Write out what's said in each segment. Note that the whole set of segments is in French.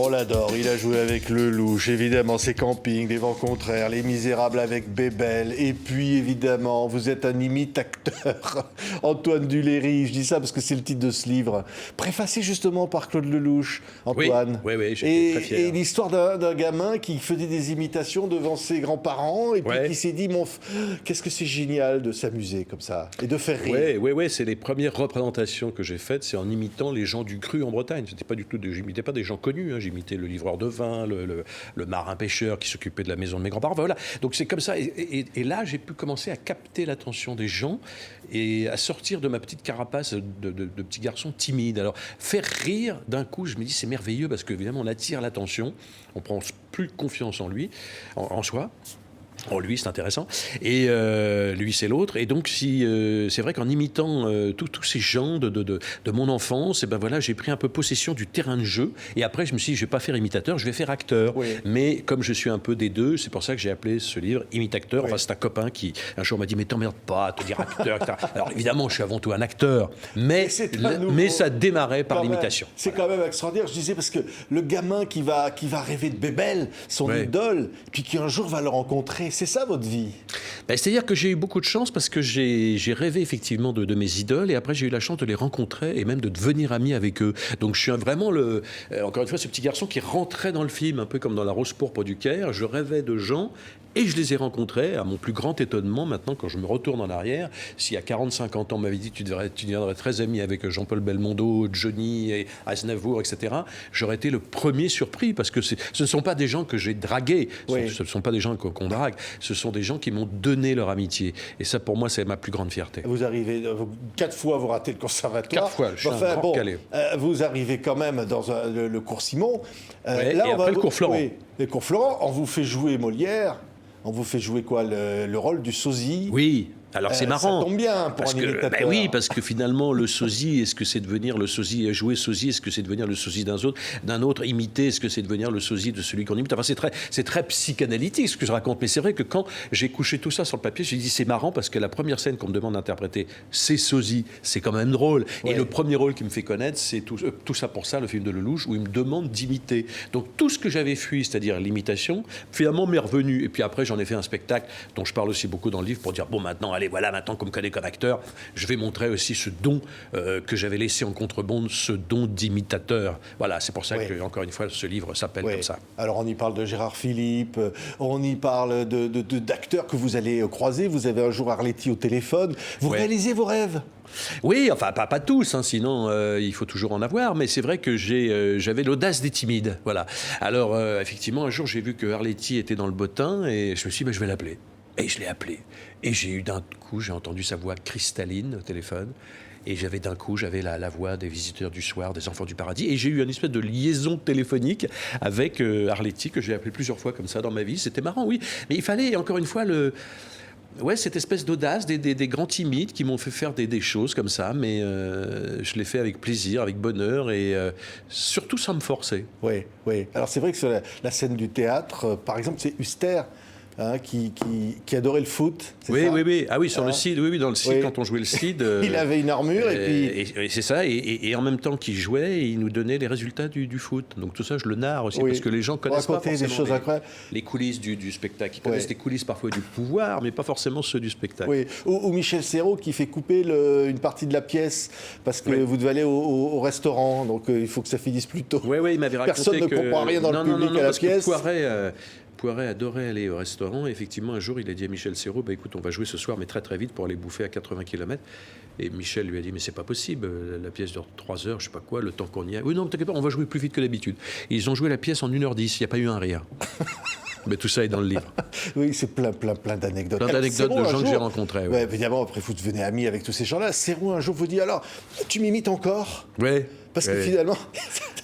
On l'adore, il a joué avec Lelouch, évidemment, c'est Camping, Les Vents Contraires, Les Misérables avec Bébel, et puis évidemment, vous êtes un imitateur, Antoine Duléry, je dis ça parce que c'est le titre de ce livre, préfacé justement par Claude Lelouch, Antoine. Oui, j'étais très fier. Et l'histoire d'un gamin qui faisait des imitations devant ses grands-parents, et puis qui s'est dit, qu'est-ce que c'est génial de s'amuser comme ça, et de faire rire. Oui, c'est les premières représentations que j'ai faites, c'est en imitant les gens du cru en Bretagne. C'était pas du tout, j'imitais pas des gens connus, j'imitais le livreur de vin, le marin-pêcheur qui s'occupait de la maison de mes grands-parents. Voilà. Donc c'est comme ça. Et là, j'ai pu commencer à capter l'attention des gens et à sortir de ma petite carapace de petit garçon timide. Alors, faire rire, d'un coup, je me dis, c'est merveilleux parce qu'évidemment, on attire l'attention, on prend plus confiance en lui, en soi. Oh, lui, c'est intéressant. Et lui, c'est l'autre. Et donc, c'est vrai qu'en imitant tous ces gens de mon enfance, j'ai pris un peu possession du terrain de jeu. Et après, je me suis dit, je ne vais pas faire imitateur, je vais faire acteur. Oui. Mais comme je suis un peu des deux, c'est pour ça que j'ai appelé ce livre Imitateur. Oui. Enfin, c'est un copain qui, un jour, m'a dit, mais t'emmerdes pas à te dire acteur, etc. Alors, évidemment, je suis avant tout un acteur. Mais ça démarrait par l'imitation. C'est quand même extraordinaire. Je disais, parce que le gamin qui va rêver de Bébel, son idole, puis qui un jour va le rencontrer, c'est ça votre vie? C'est-à-dire que j'ai eu beaucoup de chance parce que j'ai rêvé effectivement de mes idoles et après j'ai eu la chance de les rencontrer et même de devenir ami avec eux. Donc je suis vraiment encore une fois ce petit garçon qui rentrait dans le film un peu comme dans La Rose pourpre du Caire. Je rêvais de gens et je les ai rencontrés à mon plus grand étonnement. Maintenant, quand je me retourne en arrière, s'il y a 40-50 ans on m'avait dit tu deviendrais très ami avec Jean-Paul Belmondo, Johnny, et Aznavour, etc., j'aurais été le premier surpris parce que ce ne sont pas des gens que j'ai dragués, ce ne sont pas des gens qu'on drague, ce sont des gens qui m'ont donné leur amitié. Et ça, pour moi, c'est ma plus grande fierté. Vous arrivez 4 fois, vous ratez le conservatoire. 4 fois, je suis un grand calé. Vous arrivez quand même dans le cours Simon. Là, et après le cours Florent. Oui, le cours Florent, on vous fait jouer Molière. On vous fait jouer quoi, le rôle du sosie? Oui. Alors c'est marrant. Ça tombe bien pour un imitateur. Oui, parce que finalement, le sosie, est-ce que c'est devenir le sosie, jouer sosie, est-ce que c'est devenir le sosie d'un autre, imiter, est-ce que c'est devenir le sosie de celui qu'on imite? Enfin, c'est très psychanalytique ce que je raconte, mais c'est vrai que quand j'ai couché tout ça sur le papier, j'ai dit c'est marrant parce que la première scène qu'on me demande d'interpréter, c'est sosie, c'est quand même drôle. Ouais. Et le premier rôle qui me fait connaître, c'est tout ça pour ça, le film de Lelouch, où il me demande d'imiter. Donc tout ce que j'avais fui, c'est-à-dire l'imitation, finalement m'est revenu. Et puis après, j'en ai fait un spectacle dont je parle aussi beaucoup dans le livre pour dire bon, maintenant, allez, voilà, maintenant qu'on me connaît comme acteur, je vais montrer aussi ce don que j'avais laissé en contrebande, ce don d'imitateur. Voilà, c'est pour ça que, encore une fois, ce livre s'appelle comme ça. Alors, on y parle de Gérard Philippe, on y parle d'acteurs que vous allez croiser. Vous avez un jour Arletty au téléphone. Vous réalisez vos rêves? Oui, enfin, pas tous, sinon il faut toujours en avoir, mais c'est vrai que j'avais l'audace des timides. Voilà. Alors, effectivement, un jour, j'ai vu que Arletty était dans le bottin et je me suis dit, je vais l'appeler. Et je l'ai appelé. Et j'ai entendu sa voix cristalline au téléphone. Et j'avais la voix des Visiteurs du Soir, des Enfants du Paradis. Et j'ai eu une espèce de liaison téléphonique avec Arletty, que j'ai appelé plusieurs fois comme ça dans ma vie. C'était marrant, oui. Mais il fallait, encore une fois, cette espèce d'audace des grands timides qui m'ont fait faire des choses comme ça. Mais je l'ai fait avec plaisir, avec bonheur et surtout sans me forcer. Oui. Alors c'est vrai que sur la scène du théâtre, par exemple, c'est Huster. Qui adorait le foot, c'est ça? Oui. Ah oui, sur le CID, dans le CID, quand on jouait le CID... il avait une armure et c'est ça, et en même temps qu'il jouait, il nous donnait les résultats du foot. Donc tout ça, je le narre aussi, parce que les gens connaissent pas forcément des choses les coulisses du spectacle. Ils connaissent les coulisses parfois du pouvoir, mais pas forcément ceux du spectacle. Oui. Ou Michel Serrault qui fait couper une partie de la pièce, parce que vous devez aller au restaurant, donc il faut que ça finisse plus tôt. Oui, il m'avait raconté personne ne comprend rien dans le public à la pièce. Poiret adorait aller au restaurant. Et effectivement, un jour, il a dit à Michel Serrault, écoute, on va jouer ce soir, mais très très vite pour aller bouffer à 80 km. Et Michel lui a dit, mais c'est pas possible, la pièce dure 3 heures, je sais pas quoi, le temps qu'on y a. Oui, non, t'inquiète pas, on va jouer plus vite que d'habitude. Et ils ont joué la pièce en 1h10, il n'y a pas eu un rire. Mais tout ça est dans le livre. Oui, c'est plein d'anecdotes. Plein d'anecdotes de gens que j'ai rencontrés. Ouais, évidemment, après, vous devenez ami avec tous ces gens-là. Serrault, un jour, vous dit, alors, tu m'imites encore? Oui. Parce que finalement...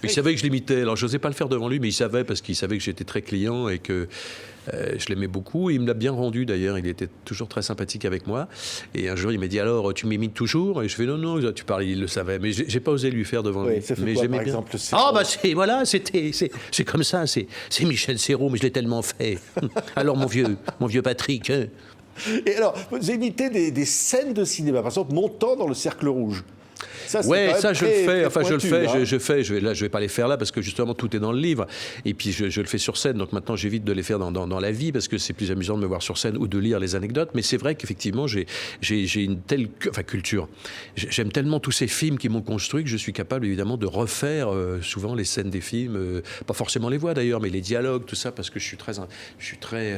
Il savait que je l'imitais. Alors, je n'osais pas le faire devant lui, mais il savait, parce qu'il savait que j'étais très client et que je l'aimais beaucoup. Il me l'a bien rendu, d'ailleurs. Il était toujours très sympathique avec moi. Et un jour, il m'a dit, alors, tu m'imites toujours? Et je fais, non, tu parles, il le savait. Mais j'ai pas osé lui faire devant lui. Ça fait mais quoi, j'aimais par bien. exemple, Serrault? C'est comme ça. C'est Michel Serrault, mais je l'ai tellement fait. Alors, mon vieux Patrick... Et alors, vous imitez des scènes de cinéma, par exemple, montant dans le cercle rouge. Ça, Ouais, ça je le fais. Enfin, je le pointu, fais. hein. Je vais pas les faire là parce que justement tout est dans le livre. Et puis je le fais sur scène. Donc maintenant j'évite de les faire dans la vie parce que c'est plus amusant de me voir sur scène ou de lire les anecdotes. Mais c'est vrai qu'effectivement j'ai une telle culture. J'aime tellement tous ces films qui m'ont construit que je suis capable évidemment de refaire souvent les scènes des films, pas forcément les voix d'ailleurs, mais les dialogues, tout ça parce que je suis très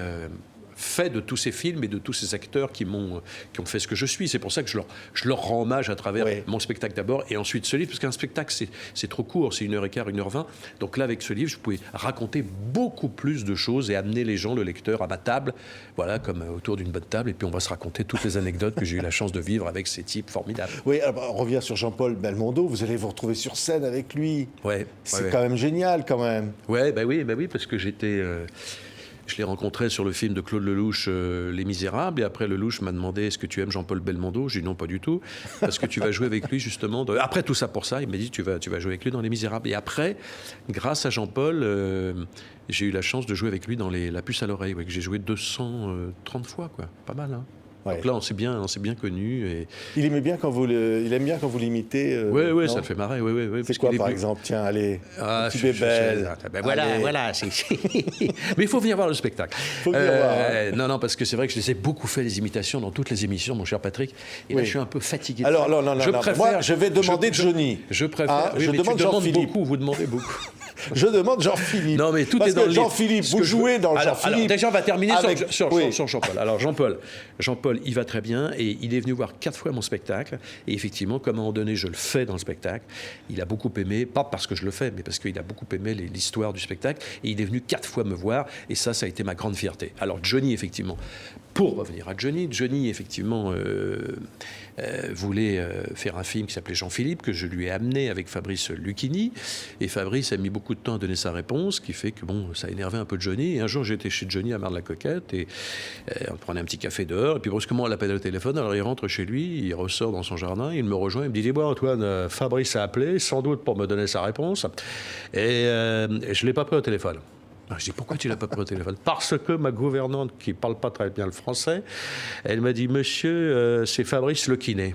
fait de tous ces films et de tous ces acteurs qui ont fait ce que je suis. C'est pour ça que je leur rends hommage à travers mon spectacle d'abord et ensuite ce livre, parce qu'un spectacle, c'est trop court, c'est 1h15, 1h20. Donc là, avec ce livre, je pouvais raconter beaucoup plus de choses et amener les gens, le lecteur, à ma table, voilà, comme autour d'une bonne table, et puis on va se raconter toutes les anecdotes que j'ai eu la chance de vivre avec ces types formidables. Oui, alors, on revient sur Jean-Paul Belmondo, vous allez vous retrouver sur scène avec lui. C'est quand même génial, quand même. Oui, parce que je l'ai rencontré sur le film de Claude Lelouch, Les Misérables, et après Lelouch m'a demandé est-ce que tu aimes Jean-Paul Belmondo. J'ai dit non, pas du tout, parce que tu vas jouer avec lui justement. Après tout ça pour ça, il m'a dit tu vas jouer avec lui dans Les Misérables. Et après, grâce à Jean-Paul, j'ai eu la chance de jouer avec lui dans La Puce à l'oreille, que j'ai joué 230 fois, quoi. Pas mal, hein. Donc là, on s'est bien connus. Et... Il aime bien quand vous l'imitez. Oui, ça le fait marrer. Oui, c'est quoi, par exemple? Tiens, allez, tu es belle. Voilà. Mais il faut venir voir le spectacle. Faut venir voir. Non, parce que c'est vrai que je les ai beaucoup fait, les imitations, dans toutes les émissions, mon cher Patrick. Et là, je suis un peu fatigué. Alors, non. Moi, je vais demander Johnny. Je préfère. Je demande Jean-Philippe. Vous demandez beaucoup. Je demande Jean-Philippe. Non, mais tout parce est dans que le Jean-Philippe, vous jouez dans le Jean-Philippe. Alors, déjà, on va terminer avec... sur Jean-Paul. Alors, Jean-Paul, il va très bien et il est venu voir 4 fois mon spectacle. Et effectivement, comme à un moment donné, je le fais dans le spectacle, il a beaucoup aimé, pas parce que je le fais, mais parce qu'il a beaucoup aimé l'histoire du spectacle. Et il est venu 4 fois me voir. Et ça a été ma grande fierté. Alors, Johnny, effectivement, pour revenir à Johnny, effectivement, voulait faire un film qui s'appelait Jean-Philippe, que je lui ai amené avec Fabrice Lucchini. Et Fabrice a mis beaucoup de temps à donner sa réponse, ce qui fait que ça a énervé un peu Johnny. Et un jour, j'étais chez Johnny à Marne-la-Coquette et on prenait un petit café dehors. Et puis brusquement, on l'appelle au téléphone. Alors il rentre chez lui, il ressort dans son jardin, il me rejoint, il me dit dis-moi Antoine, Fabrice a appelé, sans doute pour me donner sa réponse. Et je ne l'ai pas pris au téléphone. Je dis pourquoi tu l'as pas pris au téléphone? Parce que ma gouvernante, qui parle pas très bien le français, elle m'a dit monsieur, c'est Fabrice le kiné.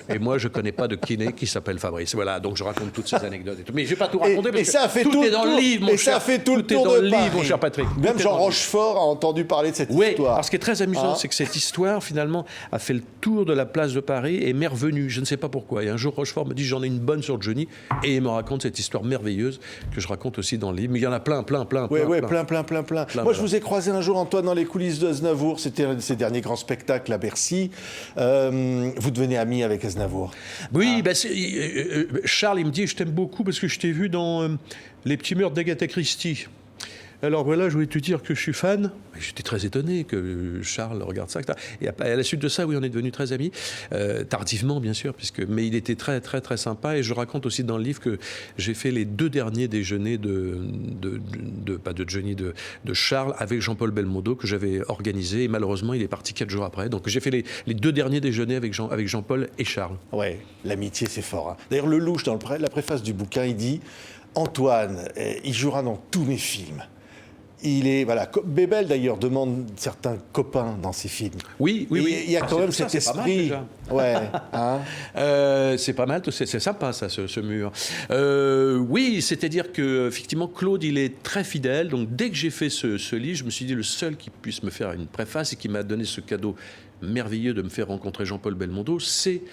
Et moi, je ne connais pas de kiné qui s'appelle Fabrice. Voilà, donc je raconte toutes ces anecdotes et tout. Mais je ne vais pas tout raconter parce que tout est dans le livre, mon cher. Et ça fait tout le tour de Paris, mon cher Patrick. Même Jean Rochefort a entendu parler de cette histoire. Alors ce qui est très amusant, c'est que cette histoire, finalement, a fait le tour de la place de Paris et m'est revenue. Je ne sais pas pourquoi. Et un jour, Rochefort me dit j'en ai une bonne sur Johnny. Et il me raconte cette histoire merveilleuse que je raconte aussi dans le livre. Mais il y en a plein. Moi, je vous ai croisé un jour, Antoine, dans les coulisses d'Aznavour. C'était un de ses derniers grands spectacles à Bercy. Vous devenez ami avec Aznavour. Oui, Charles, il me dit je t'aime beaucoup parce que je t'ai vu dans Les Petits Meurtres d'Agatha Christie. Alors voilà, je voulais te dire que je suis fan. J'étais très étonné que Charles regarde ça. Et à la suite de ça, oui, on est devenus très amis. Tardivement, bien sûr, mais il était très, très, très sympa. Et je raconte aussi dans le livre que j'ai fait les 2 derniers déjeuners pas de Johnny, de Charles avec Jean-Paul Belmondo que j'avais organisé. Et malheureusement, il est parti 4 jours après. Donc j'ai fait les 2 derniers déjeuners avec Jean-Paul et Charles. Ouais, l'amitié, c'est fort. Hein. D'ailleurs, Lelouch, dans la préface du bouquin, il dit Antoine, il jouera dans tous mes films. Bébel d'ailleurs demande certains copains dans ses films. Oui. Il y a quand même cet esprit. Ouais. Hein. C'est pas mal, c'est sympa ça, ce mur. Oui, c'est-à-dire que effectivement Claude, il est très fidèle. Donc dès que j'ai fait ce livre, je me suis dit le seul qui puisse me faire une préface et qui m'a donné ce cadeau merveilleux de me faire rencontrer Jean-Paul Belmondo, c'est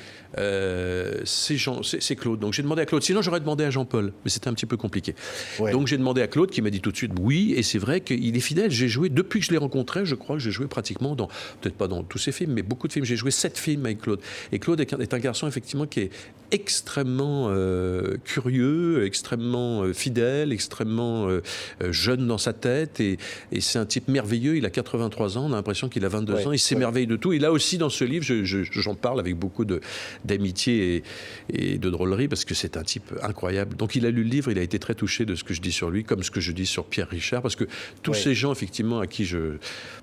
Claude. Donc j'ai demandé à Claude. Sinon j'aurais demandé à Jean-Paul, mais c'était un petit peu compliqué. Ouais. Donc j'ai demandé à Claude qui m'a dit tout de suite oui. Et c'est vrai qu'il est fidèle. J'ai joué depuis que je l'ai rencontré. Je crois que j'ai joué pratiquement peut-être pas dans tous ses films, mais beaucoup de films. J'ai joué 7 films avec Claude. Et Claude est un garçon effectivement qui est extrêmement curieux, extrêmement fidèle, extrêmement jeune dans sa tête. Et c'est un type merveilleux. Il a 83 ans. On a l'impression qu'il a 22 ans. Il s'émerveille de tout. Et là aussi, dans ce livre, j'en parle avec beaucoup d'amitié et de drôlerie parce que c'est un type incroyable. Donc il a lu le livre, il a été très touché de ce que je dis sur lui, comme ce que je dis sur Pierre Richard, parce que tous ces gens, effectivement, à qui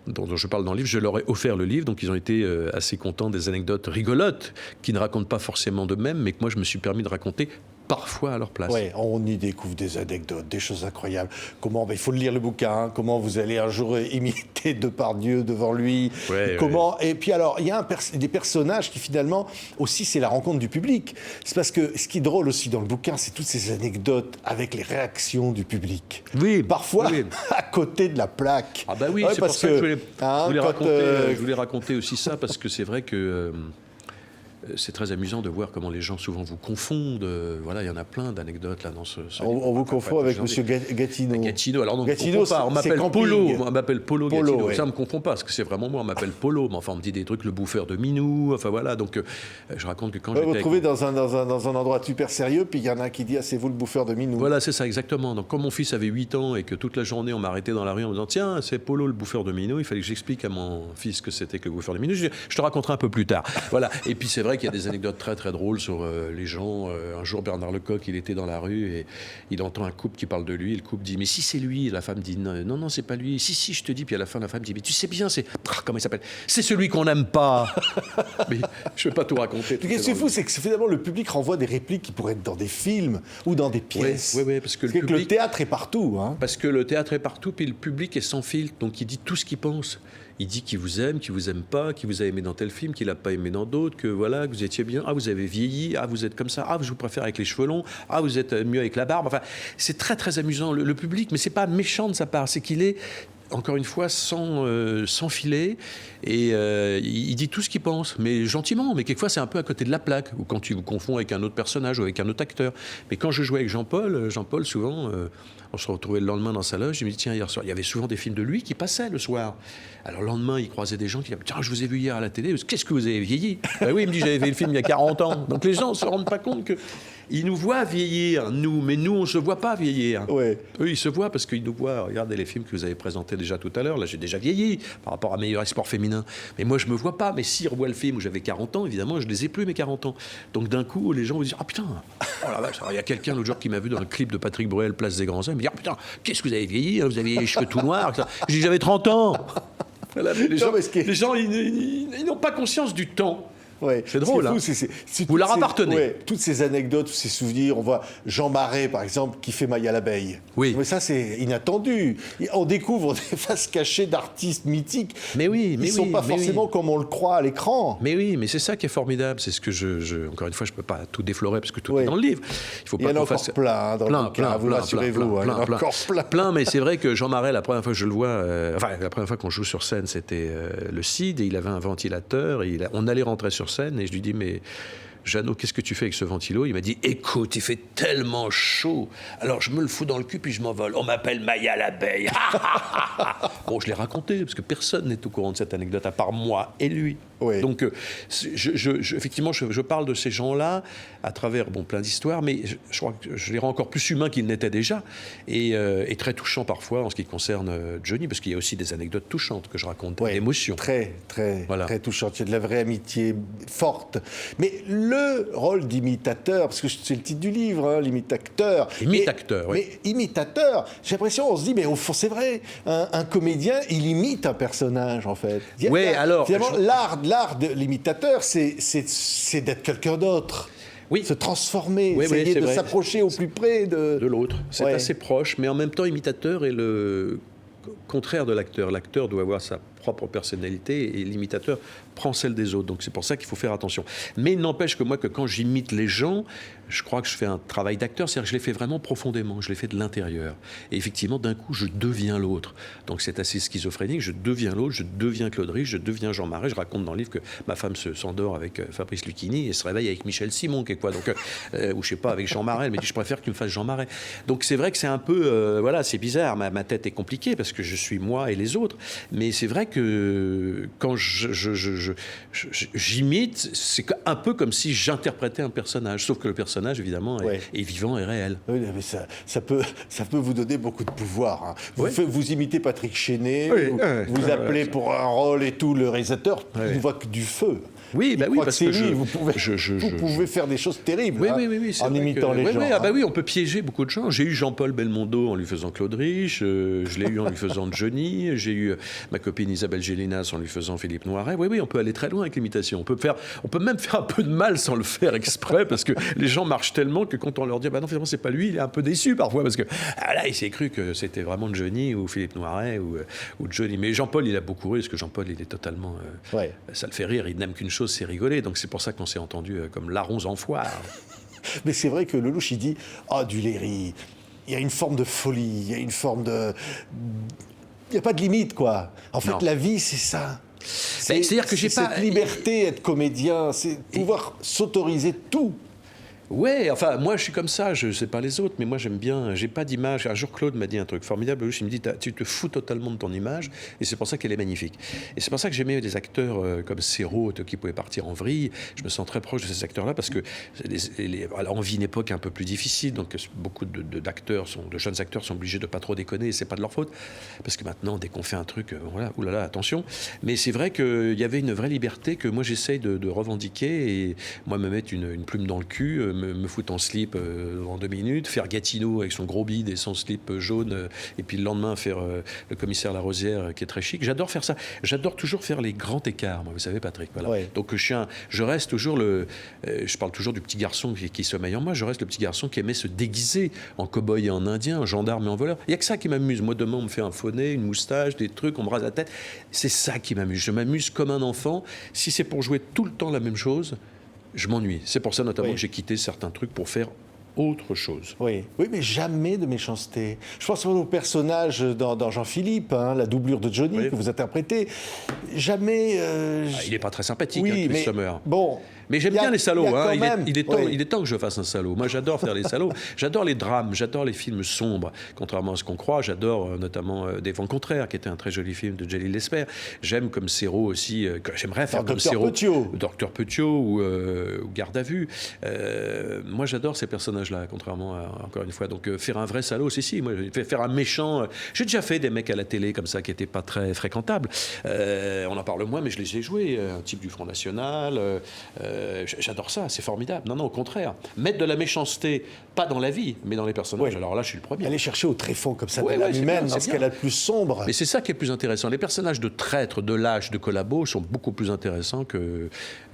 dont je parle dans le livre, je leur ai offert le livre, donc ils ont été assez contents des anecdotes rigolotes qui ne racontent pas forcément d'eux-mêmes, mais que moi je me suis permis de raconter parfois à leur place. Ouais, on y découvre des anecdotes, des choses incroyables. Comment, il faut lire le bouquin, hein, comment vous allez un jour imiter Depardieu devant lui. Comment, et puis alors, il y a des personnages qui finalement, aussi, c'est la rencontre du public. C'est parce que ce qui est drôle aussi dans le bouquin, c'est toutes ces anecdotes avec les réactions du public. Oui. Parfois, à côté de la plaque. Ah bah oui, c'est pour ça que je voulais raconter aussi ça, parce que c'est vrai que c'est très amusant de voir comment les gens souvent vous confondent. Voilà, il y en a plein d'anecdotes là dans ce on vous confond avec M. Gatineau. Gatineau, alors non, Gatineau, on m'appelle Polo. On m'appelle Polo Gatineau. Ouais. Ça, on me confond pas, parce que c'est vraiment moi, on m'appelle Polo. Mais enfin, on me dit des trucs, le bouffeur de minou. Enfin voilà, donc je raconte que quand j'étais. Vous vous trouvez dans un endroit super sérieux, puis il y en a un qui dit c'est vous le bouffeur de minou. Voilà, c'est ça, exactement. Donc, comme mon fils avait 8 ans et que toute la journée, on m'arrêtait dans la rue en me disant tiens, c'est Polo le bouffeur de minou, il fallait que j'explique à mon fils que c'était que le bouffeur de minou. Je te raconterai un peu plus tard. Voilà. Et puis, c'est vrai qu'il y a des anecdotes très drôle sur les gens. Un jour, Bernard Lecoq, il était dans la rue et il entend un couple qui parle de lui. Le couple dit mais si c'est lui. La femme dit non, c'est pas lui. Si, je te dis. Puis à la fin, la femme dit mais tu sais bien, c'est comment il s'appelle, c'est celui qu'on n'aime pas. Mais je vais pas tout raconter. Ce qui est fou, c'est que finalement le public renvoie des répliques qui pourraient être dans des films ou dans des pièces. Oui, parce que le théâtre est partout. Hein. Parce que le théâtre est partout, puis le public est sans filtre, donc il dit tout ce qu'il pense. Il dit qu'il vous aime pas, qu'il vous a aimé dans tel film, qu'il n'a pas aimé dans d'autres, que voilà, que vous étiez bien, vous avez vieilli, vous êtes comme ça, je vous préfère avec les cheveux longs, vous êtes mieux avec la barbe. Enfin, c'est très amusant le public, mais c'est pas méchant de sa part, c'est qu'il est encore une fois sans filet, et il dit tout ce qu'il pense, mais gentiment, mais quelquefois c'est un peu à côté de la plaque, ou quand tu vous confonds avec un autre personnage ou avec un autre acteur. Mais quand je jouais avec Jean-Paul souvent, on se retrouvait le lendemain dans sa loge, il me dit tiens, hier soir, il y avait souvent des films de lui qui passaient le soir. Alors le lendemain, il croisait des gens qui disaient tiens, je vous ai vu hier à la télé, qu'est-ce que vous avez vieilli? Ben oui, il me dit j'avais fait le film il y a 40 ans. Donc les gens ne se rendent pas compte que ils nous voient vieillir, nous, mais nous, on ne se voit pas vieillir. Ouais. Eux, ils se voient parce qu'ils nous voient. Regardez les films que vous avez présentés déjà tout à l'heure. Là, j'ai déjà vieilli par rapport à Meilleur Espoir féminin. Mais moi, je ne me vois pas. Mais s'ils revoient le film où j'avais 40 ans, évidemment, je ne les ai plus, mes 40 ans. Donc, d'un coup, les gens vont dire ah putain, oh la vache. Il y a quelqu'un l'autre jour qui m'a vu dans le clip de Patrick Bruel, Place des Grands Hommes. Il me dit ah putain, qu'est-ce que vous avez vieilli? Vous avez les cheveux tout noirs. Je dis j'avais 30 ans. Voilà, les gens, ils n'ont pas conscience du temps. Ouais. C'est drôle. Vous leur appartenez. Ouais, toutes ces anecdotes, tous ces souvenirs. On voit Jean Marais, par exemple, qui fait Maya l'abeille. Oui. Mais ça, c'est inattendu. On découvre des faces cachées d'artistes mythiques. Mais oui, ils ne sont pas forcément comme on le croit à l'écran. Mais oui, mais c'est ça qui est formidable. C'est ce que encore une fois, je ne peux pas tout déflorer parce que tout est dans le livre. Il y en a encore plein dans le bouquin, vous rassurez-vous. Il y en a encore plein. Mais c'est vrai que Jean Marais, la première fois que je le vois, la première fois qu'on joue sur scène, c'était le CID, et il avait un ventilateur. On allait rentrer sur scène et je lui dis mais Jeannot, qu'est-ce que tu fais avec ce ventilo? Il m'a dit écoute, il fait tellement chaud, alors je me le fous dans le cul puis je m'envole. On m'appelle Maya l'abeille. Bon, je l'ai raconté parce que personne n'est au courant de cette anecdote à part moi et lui. Oui. Donc, effectivement, je parle de ces gens-là à travers plein d'histoires, mais je crois que je les rends encore plus humains qu'ils n'étaient déjà, et très touchants parfois en ce qui concerne Johnny, parce qu'il y a aussi des anecdotes touchantes que je raconte, d'émotions. Très touchantes. Il y a de la vraie amitié forte. Mais le rôle d'imitateur, parce que c'est le titre du livre, l'imitateur. Imitateur, oui. Mais imitateur, j'ai l'impression, on se dit, mais au fond, c'est vrai, un comédien, il imite un personnage, en fait. Oui, alors... Finalement, l'art de l'imitateur, c'est d'être quelqu'un d'autre. Oui. Se transformer, essayer de s'approcher au plus près de l'autre. C'est assez proche, mais en même temps, imitateur est le contraire de l'acteur. L'acteur doit avoir sa propre personnalité et l'imitateur prend celle des autres. Donc c'est pour ça qu'il faut faire attention. Mais il n'empêche que moi, que quand j'imite les gens, je crois que je fais un travail d'acteur, c'est-à-dire que je l'ai fait vraiment profondément, je l'ai fait de l'intérieur. Et effectivement, d'un coup, je deviens l'autre. Donc c'est assez schizophrénique, je deviens l'autre, je deviens Claude Rich, je deviens Jean Marais. Je raconte dans le livre que ma femme s'endort avec Fabrice Lucchini et se réveille avec Michel Simon, quelquefois. Donc, ou je sais pas, avec Jean Marais. Elle me dit, je préfère que tu me fasses Jean Marais. Donc c'est vrai que c'est un peu, voilà, c'est bizarre, ma tête est compliquée parce que je suis moi et les autres. Mais c'est vrai que quand j'imite, c'est un peu comme si j'interprétais un personnage, sauf que le personnage, évidemment, est vivant et réel. Oui, mais ça peut vous donner beaucoup de pouvoir. Hein. Vous imitez Patrick Chenet, vous appelez pour un rôle et tout, le réalisateur, il ne voit que du feu. Oui, bah oui, croit parce que que c'est lui. je- Vous pouvez faire des choses terribles Oui, hein, oui, oui, oui, c'est en vrai imitant que- les oui, gens. oui, hein. bah oui, on peut piéger beaucoup de gens. J'ai eu Jean-Paul Belmondo en lui faisant Claude Rich, je l'ai eu en lui faisant Johnny, j'ai eu ma copine Isabelle Gélinas en lui faisant Philippe Noiret. Oui, oui, on peut aller très loin avec l'imitation. On peut même faire un peu de mal sans le faire exprès, parce que les gens marchent tellement que quand on leur dit bah non, finalement c'est pas lui, il est un peu déçu parfois, parce que là, il s'est cru que c'était vraiment Johnny ou Philippe Noiret ou Johnny. Mais Jean-Paul, il a beaucoup ri, parce que Jean-Paul, il est totalement... Ouais. Ça le fait rire, il n'aime qu'une chose, c'est rigoler. Donc c'est pour ça qu'on s'est entendu comme larrons en foire. Mais c'est vrai que Lelouch, il dit ah, du Léry, il y a une forme de folie, il y a une forme de. Il n'y a pas de limite, quoi. En fait, Non. la vie, c'est ça. C'est-à-dire que j'ai c'est pas- cette liberté, être comédien, c'est pouvoir s'autoriser tout. Ouais, enfin, moi je suis comme ça, je sais pas les autres, mais moi j'aime bien, j'ai pas d'image. Un jour, Claude m'a dit un truc formidable, il me dit tu te fous totalement de ton image, et c'est pour ça qu'elle est magnifique. Et c'est pour ça que j'aimais des acteurs comme Serrault, qui pouvaient partir en vrille. Je me sens très proche de ces acteurs-là, parce que voilà, on vit une époque un peu plus difficile, donc beaucoup de jeunes acteurs sont obligés de pas trop déconner, et c'est pas de leur faute, parce que maintenant, dès qu'on fait un truc, voilà, oulala, attention. Mais c'est vrai qu'il y avait une vraie liberté que moi j'essaye de revendiquer, et moi me mettre une plume dans le cul, me foutre en slip en 2 minutes, faire Gatineau avec son gros bide et son slip jaune, et puis le lendemain faire le commissaire Larosière qui est très chic. J'adore faire ça. J'adore toujours faire les grands écarts, moi, vous savez, Patrick. Voilà. Ouais. Donc je reste toujours je parle toujours du petit garçon qui sommeille en moi, je reste le petit garçon qui aimait se déguiser en cow-boy et en indien, en gendarme et en voleur. Il n'y a que ça qui m'amuse. Moi, demain, on me fait un faux nez, une moustache, des trucs, on me rase la tête. C'est ça qui m'amuse. Je m'amuse comme un enfant. Si c'est pour jouer tout le temps la même chose, je m'ennuie. C'est pour ça notamment Oui. que j'ai quitté certains trucs pour faire autre chose. Oui, oui, mais jamais de méchanceté. Je pense au personnage dans Jean-Philippe, hein, la doublure de Johnny Oui. que vous interprétez. Jamais. Il n'est pas très sympathique, oui, Chris mais Sommer. bon. Mais j'aime il y a- bien les salauds. il y a Hein. quand même- Il est oui. temps que je fasse un salaud. Moi, j'adore faire les salauds. J'adore les drames. J'adore les films sombres. Contrairement à ce qu'on croit, j'adore notamment Des vents contraires, qui était un très joli film de Jalil Lesper. J'aime comme Serrault aussi. J'aimerais faire comme Docteur Serrault. Petiot. Docteur Petiot ou Garde à vue. Moi, j'adore ces personnages-là, contrairement à, encore une fois. Donc, faire un vrai salaud, si. Moi, faire un méchant. J'ai déjà fait des mecs à la télé comme ça qui n'étaient pas très fréquentables. On en parle moins, mais je les ai joués. Un type du Front National. J'adore ça, c'est formidable. Non, au contraire. Mettre de la méchanceté, pas dans la vie, mais dans les personnages. Oui. Alors là, je suis le premier. Aller chercher au tréfonds comme ça Ouais, de l'âme ouais, c'est humaine, bien, dans c'est ce bien. qu'elle a de plus sombre. Mais c'est ça qui est le plus intéressant. Les personnages de traîtres, de lâches, de collabos sont beaucoup plus intéressants que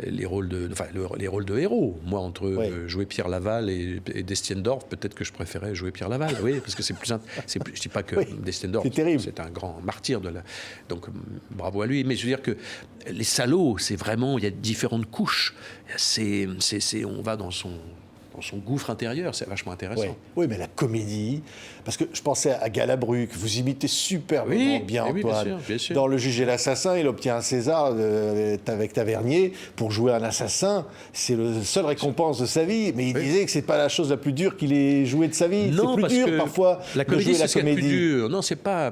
les rôles de héros. Moi, entre Oui. jouer Pierre Laval et Destiendorf, peut-être que je préférais jouer Pierre Laval. Oui, parce que je dis pas que Oui, Destiendorf, c'est terrible. c'est un grand martyr donc bravo à lui. Mais je veux dire que les salauds, c'est vraiment, il y a différentes couches. On va dans son gouffre intérieur, c'est vachement intéressant. Oui. Oui, mais la comédie, parce que je pensais à Galabru, que vous imitez superbement Oui, bien, oui, Antoine. bien sûr. Dans Le Juge et l'Assassin, il obtient un César avec Tavernier pour jouer un assassin. C'est la seule récompense de sa vie. Mais il disait que c'est pas la chose la plus dure qu'il ait joué de sa vie. Non, c'est plus parce dur que parfois la de comédie, jouer c'est la ce qu'il y a de plus comédie. dur. Non, c'est pas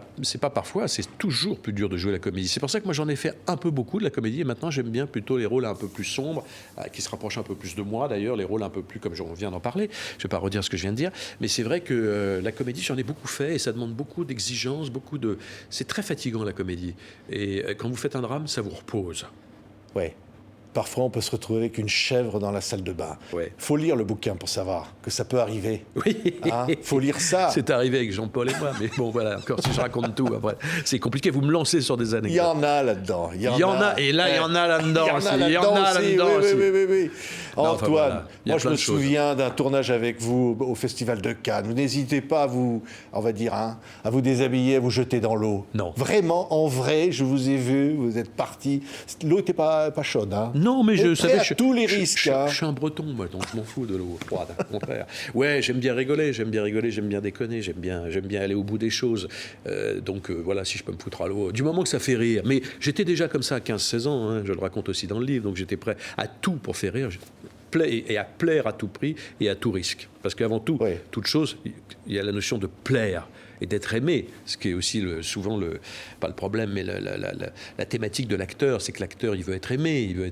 parfois, c'est toujours plus dur de jouer la comédie. C'est pour ça que moi j'en ai fait un peu beaucoup de la comédie, et maintenant j'aime bien plutôt les rôles un peu plus sombres, qui se rapprochent un peu plus de moi d'ailleurs, les rôles un peu plus comme on vient d'en parler. Je vais pas redire ce que je viens de dire, mais c'est vrai que la comédie, j'en ai beaucoup fait, et ça demande beaucoup d'exigences, c'est très fatigant la comédie. Et quand vous faites un drame, ça vous repose. Oui. Parfois, on peut se retrouver avec une chèvre dans la salle de bain. Ouais. Faut lire le bouquin pour savoir que ça peut arriver. Oui. Hein, faut lire ça. C'est arrivé avec Jean-Paul et moi, mais bon voilà, encore si je raconte tout après, c'est compliqué, vous me lancez sur des Il anecdotes. y en a là-dedans. Il y en a, et là, il y en a là-dedans aussi. Il y en a là-dedans aussi. Oui. Non, Antoine, enfin, voilà. Il y a moi je plein me de choses. souviens d'un tournage avec vous au Festival de Cannes. Vous n'hésitez pas à vous, on va dire, à vous déshabiller, à vous jeter dans l'eau. Non. Vraiment, en vrai, je vous ai vu, vous êtes parti. L'eau n'était pas chaude. Hein. Non, mais je Vous êtes prêt savais... à tous les risques. Hein. Je suis un breton, moi, donc je m'en fous de l'eau froide, au contraire. Ouais, j'aime bien rigoler, j'aime bien déconner, j'aime bien aller au bout des choses. Donc voilà, si je peux me foutre à l'eau, du moment que ça fait rire. Mais j'étais déjà comme ça à 15-16 ans, hein, je le raconte aussi dans le livre, donc j'étais prêt à tout pour faire rire. Et à plaire à tout prix et à tout risque. Parce qu'avant tout, Oui. toute chose, il y a la notion de plaire et d'être aimé, ce qui est aussi souvent, pas le problème, mais la thématique de l'acteur, c'est que l'acteur, il veut être aimé, il veut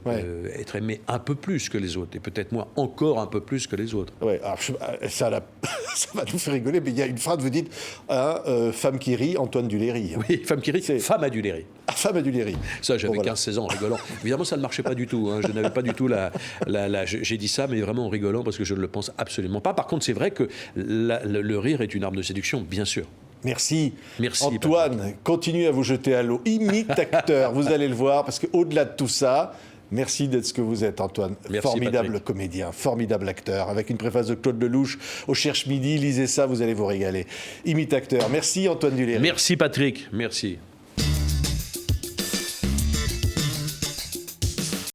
être aimé un peu plus que les autres, et peut-être moi encore un peu plus que les autres. Ouais, alors ça va nous faire rigoler, mais il y a une phrase, vous dites, femme qui rit, Antoine Duléry. Oui, femme qui rit, femme à Duléry. Ah, femme à Duléry. Ça, j'avais Bon, voilà. 15-16 ans en rigolant. Évidemment, ça ne marchait pas du tout. Hein. Je n'avais pas du tout j'ai dit ça, mais vraiment en rigolant, parce que je ne le pense absolument pas. Par contre, c'est vrai que le rire est une arme de séduction, bien sûr. Merci. Merci, Antoine, continuez à vous jeter à l'eau. Imite acteur, vous allez le voir, parce qu'au-delà de tout ça, merci d'être ce que vous êtes, Antoine. Merci, formidable Patrick. comédien, formidable acteur, avec une préface de Claude Lelouch au Cherche Midi. Lisez ça, vous allez vous régaler. Imite acteur. Merci, Antoine Duléry. Merci, Patrick. Merci.